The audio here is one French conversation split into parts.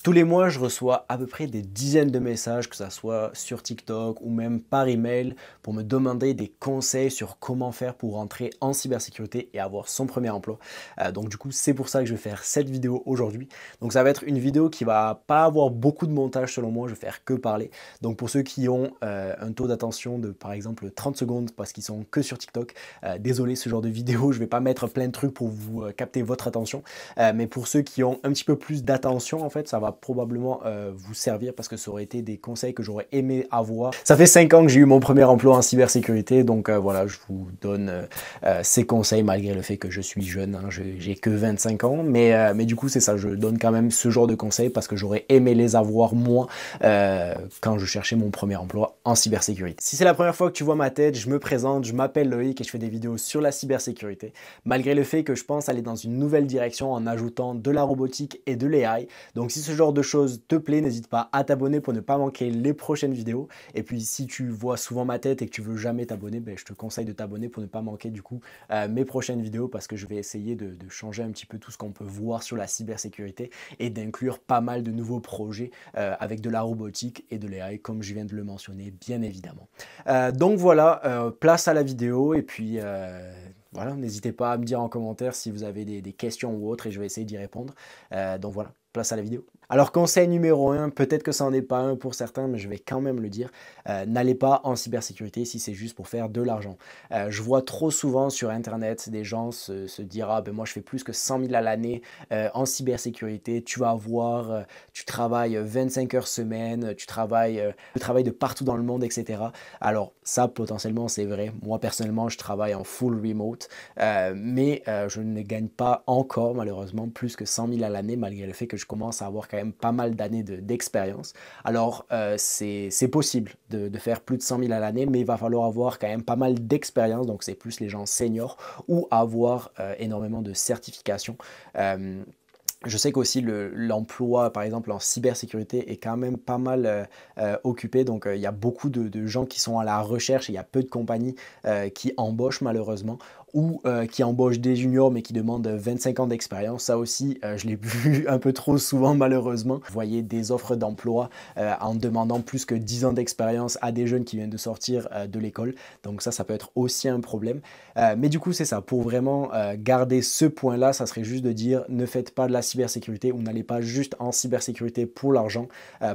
Tous les mois, je reçois à peu près des dizaines de messages, que ce soit sur TikTok ou même par email, pour me demander des conseils sur comment faire pour rentrer en cybersécurité et avoir son premier emploi. Donc du coup, c'est pour ça que je vais faire cette vidéo aujourd'hui. Donc ça va être une vidéo qui va pas avoir beaucoup de montage selon moi, je vais faire que parler. Donc pour ceux qui ont un taux d'attention de par exemple 30 secondes parce qu'ils sont que sur TikTok, désolé, ce genre de vidéo, je vais pas mettre plein de trucs pour vous capter votre attention. Mais pour ceux qui ont un petit peu plus d'attention, en fait, ça va probablement vous servir parce que ça aurait été des conseils que j'aurais aimé avoir. Ça fait 5 ans que j'ai eu mon premier emploi en cybersécurité, donc voilà, je vous donne ces conseils malgré le fait que je suis jeune, hein, j'ai que 25 ans, mais du coup c'est ça, je donne quand même ce genre de conseils parce que j'aurais aimé les avoir moi quand je cherchais mon premier emploi en cybersécurité. Si c'est la première fois que tu vois ma tête, je me présente, je m'appelle Loïc et je fais des vidéos sur la cybersécurité, malgré le fait que je pense aller dans une nouvelle direction en ajoutant de la robotique et de l'AI. Donc si ce genre de choses te plaît, n'hésite pas à t'abonner pour ne pas manquer les prochaines vidéos. Et puis si tu vois souvent ma tête et que tu veux jamais t'abonner, ben, je te conseille de t'abonner pour ne pas manquer du coup mes prochaines vidéos parce que je vais essayer de changer un petit peu tout ce qu'on peut voir sur la cybersécurité et d'inclure pas mal de nouveaux projets avec de la robotique et de l'AI comme je viens de le mentionner bien évidemment. Donc voilà, place à la vidéo et puis voilà, n'hésitez pas à me dire en commentaire si vous avez des questions ou autres et je vais essayer d'y répondre. Donc voilà, place à la vidéo. Alors conseil numéro 1, peut-être que ça n'en est pas un pour certains, mais je vais quand même le dire, n'allez pas en cybersécurité si c'est juste pour faire de l'argent. Je vois trop souvent sur internet des gens se dire ah ben moi je fais plus que 100 000 à l'année en cybersécurité, tu vas avoir, tu travailles 25 heures semaine, tu travailles de partout dans le monde, etc. Alors ça potentiellement c'est vrai, moi personnellement je travaille en full remote, mais je ne gagne pas encore malheureusement plus que 100 000 à l'année malgré le fait que je commence à avoir quand même pas mal d'années d'expérience. Alors c'est possible de faire plus de 100 000 à l'année, mais il va falloir avoir quand même pas mal d'expérience, donc c'est plus les gens seniors ou avoir énormément de certifications. Je sais qu'aussi l'emploi, par exemple, en cybersécurité est quand même pas mal occupé. Donc, il y a beaucoup de gens qui sont à la recherche et il y a peu de compagnies qui embauchent malheureusement ou qui embauchent des juniors mais qui demandent 25 ans d'expérience. Ça aussi, je l'ai vu un peu trop souvent malheureusement. Vous voyez des offres d'emploi en demandant plus que 10 ans d'expérience à des jeunes qui viennent de sortir de l'école. Donc ça peut être aussi un problème. Mais du coup, c'est ça. Pour vraiment garder ce point-là, ça serait juste de dire ne faites pas de la cybersécurité ou n'allez pas juste en cybersécurité pour l'argent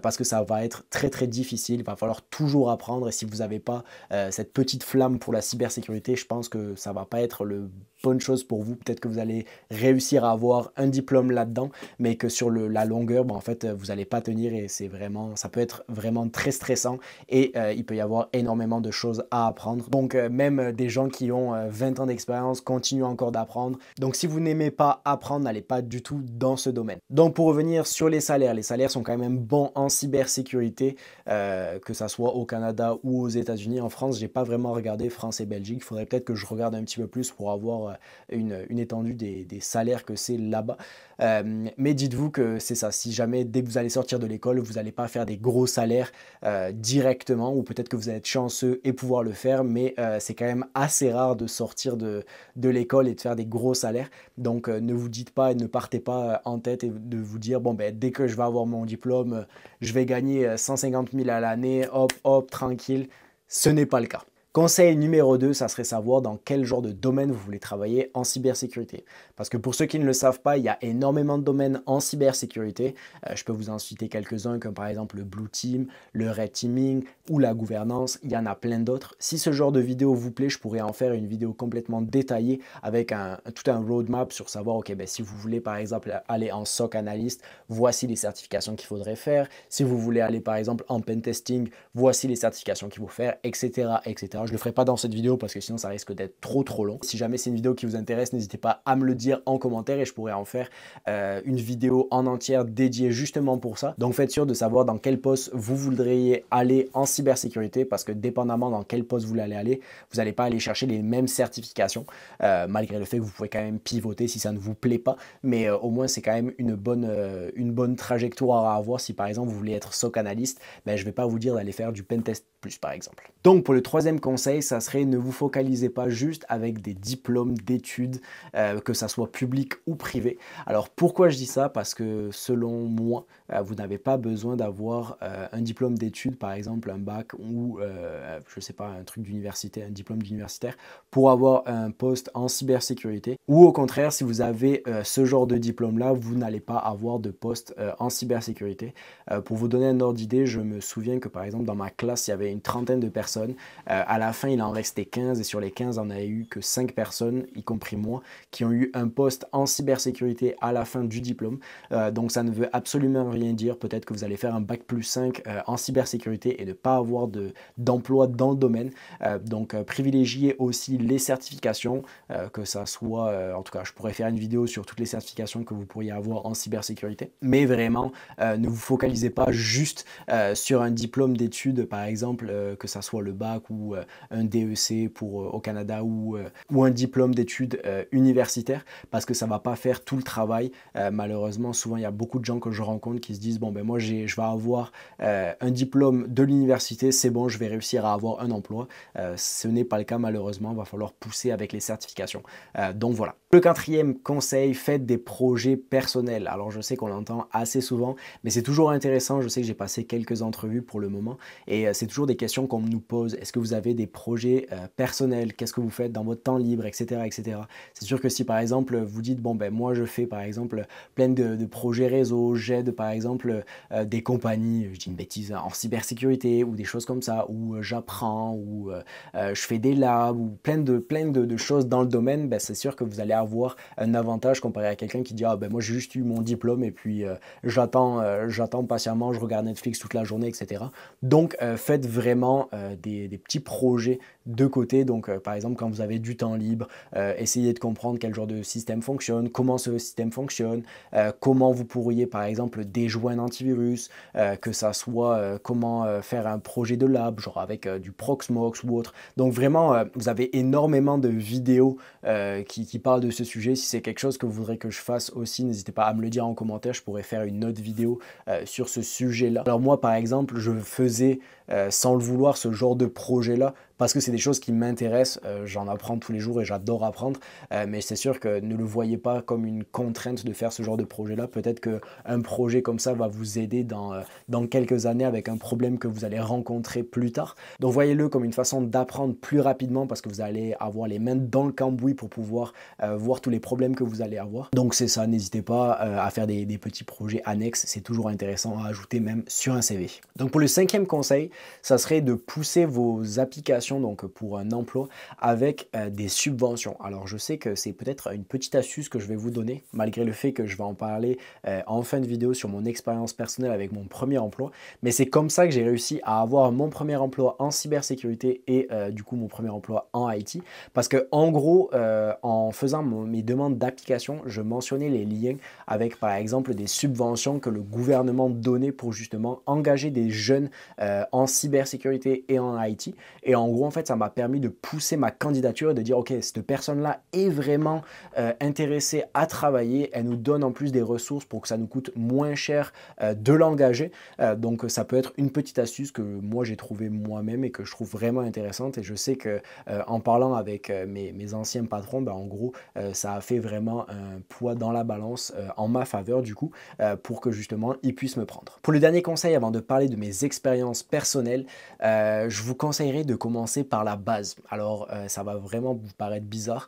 parce que ça va être très très difficile. Il va falloir toujours apprendre et si vous n'avez pas cette petite flamme pour la cybersécurité, je pense que ça va pas être le bonne chose pour vous. Peut-être que vous allez réussir à avoir un diplôme là-dedans, mais que sur la longueur, en fait, vous n'allez pas tenir et ça peut être vraiment très stressant et il peut y avoir énormément de choses à apprendre. Donc même des gens qui ont 20 ans d'expérience continuent encore d'apprendre. Donc si vous n'aimez pas apprendre, n'allez pas du tout dans ce domaine. Donc pour revenir sur les salaires sont quand même bons en cybersécurité, que ça soit au Canada ou aux États-Unis. En France, j'ai pas vraiment regardé France et Belgique. Il faudrait peut-être que je regarde un petit peu plus pour avoir une étendue des salaires que c'est là-bas. Mais dites-vous que c'est ça, si jamais dès que vous allez sortir de l'école, vous n'allez pas faire des gros salaires directement, ou peut-être que vous allez être chanceux et pouvoir le faire, mais c'est quand même assez rare de sortir de l'école et de faire des gros salaires. Donc ne vous dites pas et ne partez pas en tête et de vous dire bon ben dès que je vais avoir mon diplôme, je vais gagner 150 000 à l'année, hop hop, tranquille. Ce n'est pas le cas. Conseil numéro 2, ça serait savoir dans quel genre de domaine vous voulez travailler en cybersécurité. Parce que pour ceux qui ne le savent pas, il y a énormément de domaines en cybersécurité. Je peux vous en citer quelques-uns comme par exemple le Blue Team, le Red Teaming ou la gouvernance. Il y en a plein d'autres. Si ce genre de vidéo vous plaît, je pourrais en faire une vidéo complètement détaillée avec tout un roadmap sur savoir, ok, ben, si vous voulez par exemple aller en SOC analyst, voici les certifications qu'il faudrait faire. Si vous voulez aller par exemple en pen testing, voici les certifications qu'il faut faire, etc., etc. Je ne le ferai pas dans cette vidéo parce que sinon ça risque d'être trop long. Si jamais c'est une vidéo qui vous intéresse, n'hésitez pas à me le dire en commentaire et je pourrais en faire une vidéo en entière dédiée justement pour ça. Donc faites sûr de savoir dans quel poste vous voudriez aller en cybersécurité parce que dépendamment dans quel poste vous voulez aller, vous n'allez pas aller chercher les mêmes certifications malgré le fait que vous pouvez quand même pivoter si ça ne vous plaît pas, mais au moins c'est quand même une bonne trajectoire à avoir. Si par exemple vous voulez être SOC analyste, ben, je ne vais pas vous dire d'aller faire du pentest par exemple. Donc pour le troisième conseil, ça serait ne vous focalisez pas juste avec des diplômes d'études, que ça soit public ou privé. Alors pourquoi je dis ça? Parce que selon moi, vous n'avez pas besoin d'avoir un diplôme d'études, par exemple un bac ou je sais pas, un truc d'université, un diplôme d'universitaire pour avoir un poste en cybersécurité. Ou au contraire, si vous avez ce genre de diplôme-là, vous n'allez pas avoir de poste en cybersécurité. Pour vous donner un ordre d'idée, je me souviens que par exemple dans ma classe, il y avait une trentaine de personnes. À la fin, il en restait 15 et sur les 15, on n'a eu que 5 personnes, y compris moi, qui ont eu un poste en cybersécurité à la fin du diplôme. Donc ça ne veut absolument rien dire. Peut-être que vous allez faire un bac+5 en cybersécurité et ne pas avoir d'emploi dans le domaine. Donc privilégiez aussi les certifications, que ça soit, en tout cas je pourrais faire une vidéo sur toutes les certifications que vous pourriez avoir en cybersécurité, mais vraiment ne vous focalisez pas juste sur un diplôme d'études, par exemple que ça soit le bac ou un DEC au Canada ou un diplôme d'études universitaires, parce que ça ne va pas faire tout le travail. Malheureusement, souvent il y a beaucoup de gens que je rencontre qui se disent bon ben moi je vais avoir un diplôme de l'université, c'est bon, je vais réussir à avoir un emploi. Ce n'est pas le cas malheureusement, il va falloir pousser avec les certifications. Donc voilà. Le quatrième conseil, faites des projets personnels. Alors je sais qu'on l'entend assez souvent, mais c'est toujours intéressant. Je sais que j'ai passé quelques entrevues pour le moment et c'est toujours des questions qu'on nous pose. Est-ce que vous avez des projets personnels? Qu'est-ce que vous faites dans votre temps libre, etc., etc. C'est sûr que si par exemple vous dites bon ben moi je fais par exemple plein de projets réseau, j'aide par exemple des compagnies, je dis une bêtise, en cybersécurité ou des choses comme ça, ou j'apprends, ou je fais des labs, ou plein de choses dans le domaine, ben, c'est sûr que vous allez avoir un avantage comparé à quelqu'un qui dit ah ben moi j'ai juste eu mon diplôme et puis j'attends patiemment, je regarde Netflix toute la journée, etc. Donc faites vraiment des petits projets de côté. Donc par exemple quand vous avez du temps libre, essayez de comprendre quel genre de système fonctionne, comment ce système fonctionne, comment vous pourriez par exemple déjouer un antivirus, que ça soit comment faire un projet de lab, genre avec du Proxmox ou autre. Donc vraiment, vous avez énormément de vidéos qui parlent de ce sujet. Si c'est quelque chose que vous voudrez que je fasse aussi, n'hésitez pas à me le dire en commentaire, je pourrais faire une autre vidéo sur ce sujet-là. Alors moi par exemple, je faisais sans le vouloir ce genre de projet-là, parce que c'est des choses qui m'intéressent, j'en apprends tous les jours et j'adore apprendre, mais c'est sûr que ne le voyez pas comme une contrainte de faire ce genre de projet-là. Peut-être qu'un projet comme ça va vous aider dans quelques années avec un problème que vous allez rencontrer plus tard. Donc voyez-le comme une façon d'apprendre plus rapidement parce que vous allez avoir les mains dans le cambouis pour pouvoir voir tous les problèmes que vous allez avoir. Donc c'est ça, n'hésitez pas à faire des petits projets annexes, c'est toujours intéressant à ajouter même sur un CV. Donc pour le cinquième conseil, ça serait de pousser vos applications donc pour un emploi avec des subventions. Alors je sais que c'est peut-être une petite astuce que je vais vous donner, malgré le fait que je vais en parler en fin de vidéo sur mon expérience personnelle avec mon premier emploi, mais c'est comme ça que j'ai réussi à avoir mon premier emploi en cybersécurité et du coup mon premier emploi en IT, parce que en gros en faisant mes demandes d'application, je mentionnais les liens avec par exemple des subventions que le gouvernement donnait pour justement engager des jeunes en cybersécurité et en IT. Et en gros, en fait, ça m'a permis de pousser ma candidature et de dire, OK, cette personne-là est vraiment intéressée à travailler. Elle nous donne en plus des ressources pour que ça nous coûte moins cher de l'engager. Donc, ça peut être une petite astuce que moi, j'ai trouvée moi-même et que je trouve vraiment intéressante. Et je sais que en parlant avec mes anciens patrons, ben, en gros, ça a fait vraiment un poids dans la balance en ma faveur, du coup, pour que justement, ils puissent me prendre. Pour le dernier conseil, avant de parler de mes expériences personnelles, je vous conseillerais de commencer par la base. Alors, ça va vraiment vous paraître bizarre,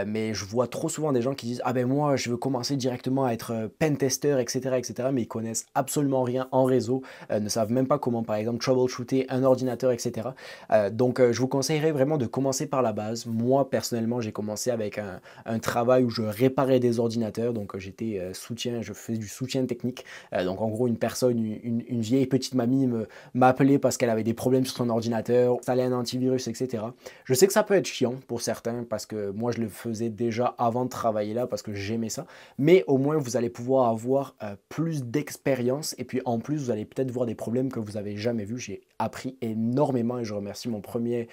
mais je vois trop souvent des gens qui disent « Ah ben moi, je veux commencer directement à être pentester, etc. etc. » mais ils connaissent absolument rien en réseau, ne savent même pas comment, par exemple, troubleshooter un ordinateur, etc. Donc, je vous conseillerais vraiment de commencer par la base. Moi, personnellement, j'ai commencé avec un travail où je réparais des ordinateurs, donc j'étais soutien, je faisais du soutien technique. Donc, en gros, une personne, une vieille petite mamie m'a appelé parce qu'elle avait des problèmes sur son ordinateur, installer un antivirus, etc. Je sais que ça peut être chiant pour certains parce que moi je le faisais déjà avant de travailler là parce que j'aimais ça, mais au moins vous allez pouvoir avoir plus d'expérience et puis en plus vous allez peut-être voir des problèmes que vous n'avez jamais vus. J'ai appris énormément et je remercie mon premier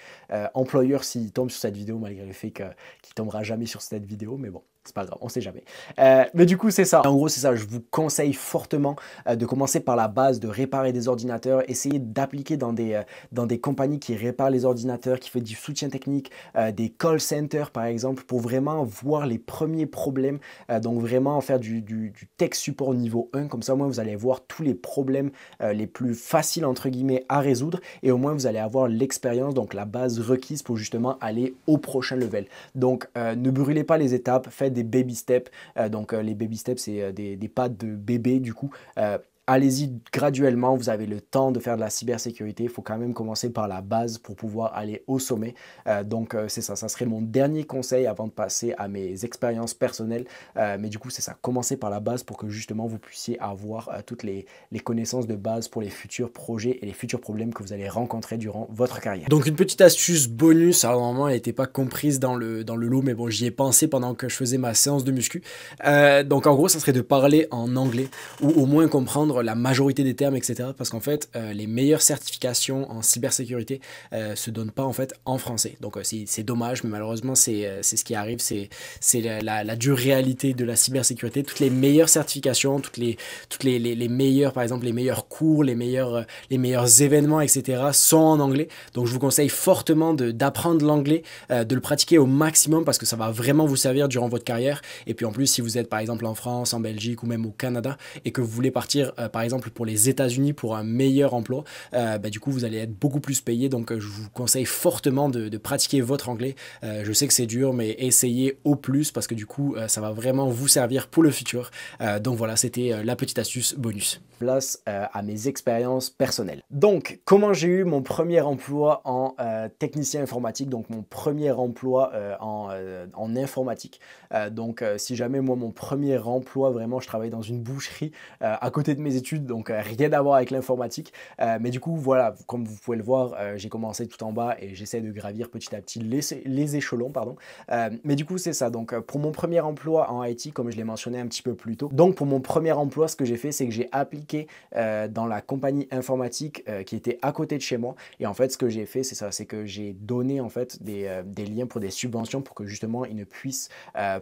employeur s'il tombe sur cette vidéo malgré le fait qu'il tombera jamais sur cette vidéo, mais bon. c'est pas grave, on sait jamais. Mais du coup, c'est ça. En gros, c'est ça. Je vous conseille fortement de commencer par la base, de réparer des ordinateurs, essayer d'appliquer dans des compagnies qui réparent les ordinateurs, qui font du soutien technique, des call centers par exemple, pour vraiment voir les premiers problèmes. Donc vraiment faire du tech support niveau 1. Comme ça, au moins, vous allez voir tous les problèmes les plus faciles, entre guillemets, à résoudre. Et au moins, vous allez avoir l'expérience, donc la base requise pour justement aller au prochain level. Donc, ne brûlez pas les étapes, faites des baby steps. Les baby steps, c'est des pas de bébé du coup. Allez-y graduellement, vous avez le temps de faire de la cybersécurité. Il faut quand même commencer par la base pour pouvoir aller au sommet. C'est ça, ça serait mon dernier conseil avant de passer à mes expériences personnelles. Mais du coup, c'est ça, commencez par la base pour que justement vous puissiez avoir toutes les connaissances de base pour les futurs projets et les futurs problèmes que vous allez rencontrer durant votre carrière. Donc une petite astuce bonus, alors normalement elle n'était pas comprise dans le lot, mais bon, j'y ai pensé pendant que je faisais ma séance de muscu. Donc en gros, ça serait de parler en anglais ou au moins comprendre la majorité des termes, etc. Parce qu'en fait, les meilleures certifications en cybersécurité se donnent pas en fait en français. Donc c'est dommage, mais malheureusement c'est ce qui arrive, c'est la dure réalité de la cybersécurité. Toutes les meilleures certifications, toutes les meilleures, par exemple les meilleurs cours, les meilleurs événements, etc. sont en anglais. Donc je vous conseille fortement d'apprendre l'anglais, de le pratiquer au maximum parce que ça va vraiment vous servir durant votre carrière. Et puis en plus, si vous êtes par exemple en France, en Belgique ou même au Canada et que vous voulez partir par exemple pour les États-Unis pour un meilleur emploi, du coup vous allez être beaucoup plus payé. Donc je vous conseille fortement de pratiquer votre anglais. Je sais que c'est dur, mais essayez au plus parce que du coup ça va vraiment vous servir pour le futur. Donc voilà, c'était la petite astuce bonus. Place à mes expériences personnelles. Donc comment j'ai eu mon premier emploi en technicien informatique, donc mon premier emploi en informatique. Si jamais moi mon premier emploi, vraiment je travaillais dans une boucherie à côté de mes études, donc rien à voir avec l'informatique. Mais du coup voilà, comme vous pouvez le voir, j'ai commencé tout en bas et j'essaie de gravir petit à petit les échelons, pardon. Mais du coup c'est ça, donc pour mon premier emploi en IT, comme je l'ai mentionné un petit peu plus tôt, donc pour mon premier emploi, ce que j'ai fait, c'est que j'ai appliqué dans la compagnie informatique qui était à côté de chez moi. Et en fait, ce que j'ai fait, c'est ça, c'est que j'ai donné en fait des liens pour des subventions pour que justement ils ne puissent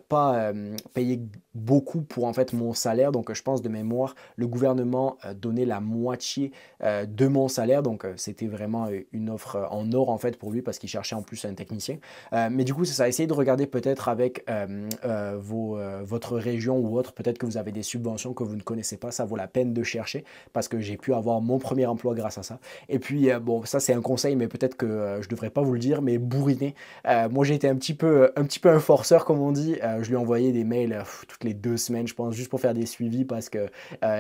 pas payer beaucoup pour en fait mon salaire. Donc je pense de mémoire, le gouvernement donnait la moitié de mon salaire. Donc c'était vraiment une offre en or en fait pour lui parce qu'il cherchait en plus un technicien. Mais du coup, c'est ça, essayez de regarder peut-être avec votre région ou autre, peut-être que vous avez des subventions que vous ne connaissez pas, ça vaut la peine de chercher parce que j'ai pu avoir mon premier emploi grâce à ça. Et puis bon, ça c'est un conseil, mais peut-être que je devrais pas vous le dire, mais bourriner. Moi j'ai été un petit peu un forceur comme on dit. Je lui envoyais des mails toutes les 2 semaines, je pense, juste pour faire des suivis parce que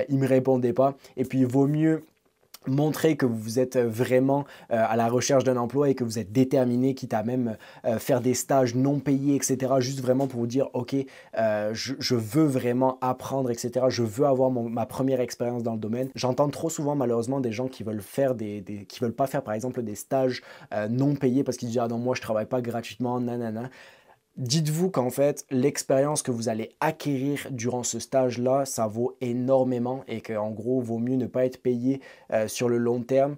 il me répondait pas. Et puis il vaut mieux montrer que vous êtes vraiment à la recherche d'un emploi et que vous êtes déterminé, quitte à même faire des stages non payés, etc. Juste vraiment pour vous dire, ok, je veux vraiment apprendre, etc. Je veux avoir ma première expérience dans le domaine. J'entends trop souvent malheureusement des gens qui veulent faire qui veulent pas faire par exemple des stages non payés parce qu'ils disent, ah non, moi je travaille pas gratuitement, nanana. Dites-vous qu'en fait, l'expérience que vous allez acquérir durant ce stage-là, ça vaut énormément et qu'en gros, vaut mieux ne pas être payé sur le long terme.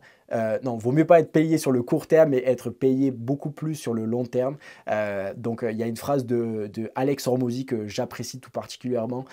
Non, vaut mieux pas être payé sur le court terme, mais être payé beaucoup plus sur le long terme. Il y a une phrase de Alex Hormozy que j'apprécie tout particulièrement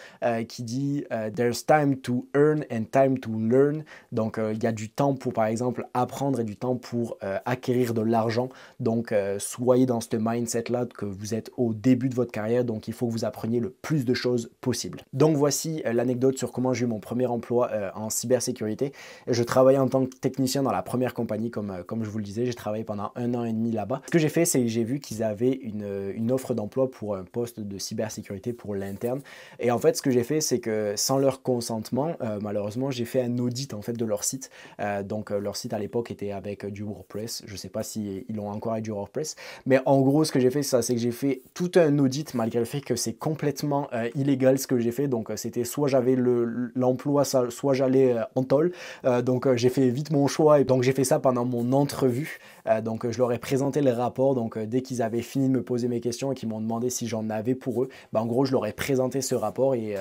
qui dit There's time to earn and time to learn. Donc, il y a du temps pour, par exemple, apprendre et du temps pour acquérir de l'argent. Donc, soyez dans ce mindset-là que vous êtes au début de votre carrière. Donc, il faut que vous appreniez le plus de choses possible. Donc, voici l'anecdote sur comment j'ai eu mon premier emploi en cybersécurité. Je travaillais en tant que technicien dans la première compagnie, comme je vous le disais. J'ai travaillé pendant 1 an et demi là-bas. Ce que j'ai fait, c'est que j'ai vu qu'ils avaient une offre d'emploi pour un poste de cybersécurité pour l'interne. Et en fait, ce que j'ai fait, c'est que sans leur consentement, malheureusement, j'ai fait un audit en fait de leur site. Leur site à l'époque était avec du WordPress. Je ne sais pas s'ils l'ont encore avec du WordPress. Mais en gros, ce que j'ai fait, c'est que j'ai fait tout un audit malgré le fait que c'est complètement illégal ce que j'ai fait. Donc, c'était soit j'avais l'emploi, soit j'allais en tôle. J'ai fait vite mon choix. Et Donc j'ai fait ça pendant mon entrevue, donc je leur ai présenté le rapport, donc dès qu'ils avaient fini de me poser mes questions et qu'ils m'ont demandé si j'en avais pour eux, en gros je leur ai présenté ce rapport et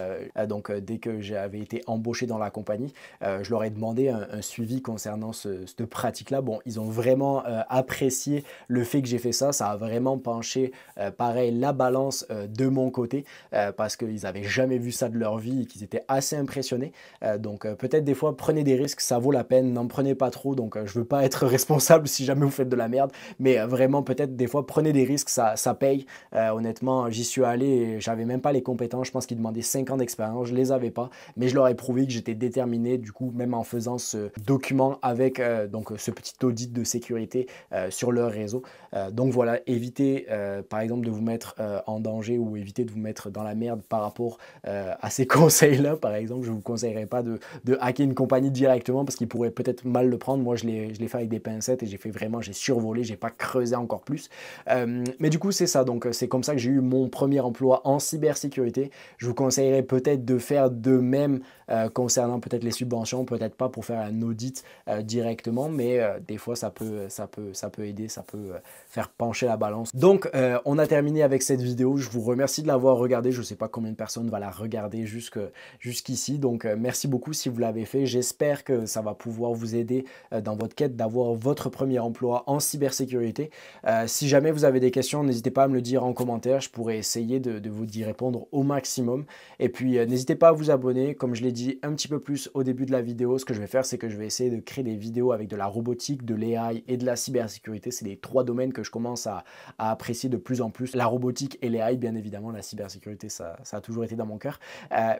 donc dès que j'avais été embauché dans la compagnie, je leur ai demandé un suivi concernant cette pratique-là. Bon, ils ont vraiment apprécié le fait que j'ai fait ça, ça a vraiment penché pareil la balance de mon côté parce qu'ils n'avaient jamais vu ça de leur vie et qu'ils étaient assez impressionnés. Donc peut-être des fois prenez des risques, ça vaut la peine, n'en prenez pas trop, donc je veux pas être responsable si jamais vous faites de la merde, mais vraiment peut-être des fois prenez des risques, ça paye. Honnêtement, j'y suis allé et j'avais même pas les compétences, je pense qu'ils demandaient 5 ans d'expérience, je les avais pas, mais je leur ai prouvé que j'étais déterminé, du coup même en faisant ce document avec donc ce petit audit de sécurité sur leur réseau. Donc voilà, évitez par exemple de vous mettre en danger ou évitez de vous mettre dans la merde par rapport à ces conseils-là. Par exemple, je ne vous conseillerais pas de hacker une compagnie directement parce qu'ils pourraient peut-être mal le prendre. Moi, je l'ai fait avec des pincettes et j'ai survolé, j'ai pas creusé encore plus. Mais du coup, c'est ça. Donc, c'est comme ça que j'ai eu mon premier emploi en cybersécurité. Je vous conseillerais peut-être de faire de même concernant peut-être les subventions, peut-être pas pour faire un audit directement, mais des fois, ça peut aider, ça peut faire pencher la balance. Donc, on a terminé avec cette vidéo. Je vous remercie de l'avoir regardée. Je ne sais pas combien de personnes va la regarder jusqu'ici. Donc, merci beaucoup si vous l'avez fait. J'espère que ça va pouvoir vous aider dans votre quête d'avoir votre premier emploi en cybersécurité. Si jamais vous avez des questions, n'hésitez pas à me le dire en commentaire. Je pourrais essayer de vous y répondre au maximum. Et puis, n'hésitez pas à vous abonner. Comme je l'ai dit un petit peu plus au début de la vidéo, ce que je vais faire, c'est que je vais essayer de créer des vidéos avec de la robotique, de l'AI et de la cybersécurité. C'est les 3 domaines que je commence à apprécier de plus en plus. La robotique et l'AI, bien évidemment, la cybersécurité, ça a toujours été dans mon cœur.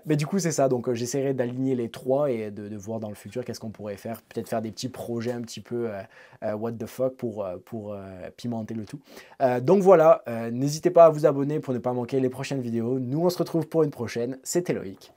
Mais du coup, c'est ça. Donc, j'essaierai d'aligner les 3 et de voir dans le futur qu'est-ce qu'on pourrait faire. Peut-être faire des petits projets un petit peu what the fuck pour pimenter le tout. Donc voilà, n'hésitez pas à vous abonner pour ne pas manquer les prochaines vidéos. Nous, on se retrouve pour une prochaine. C'était Loïc.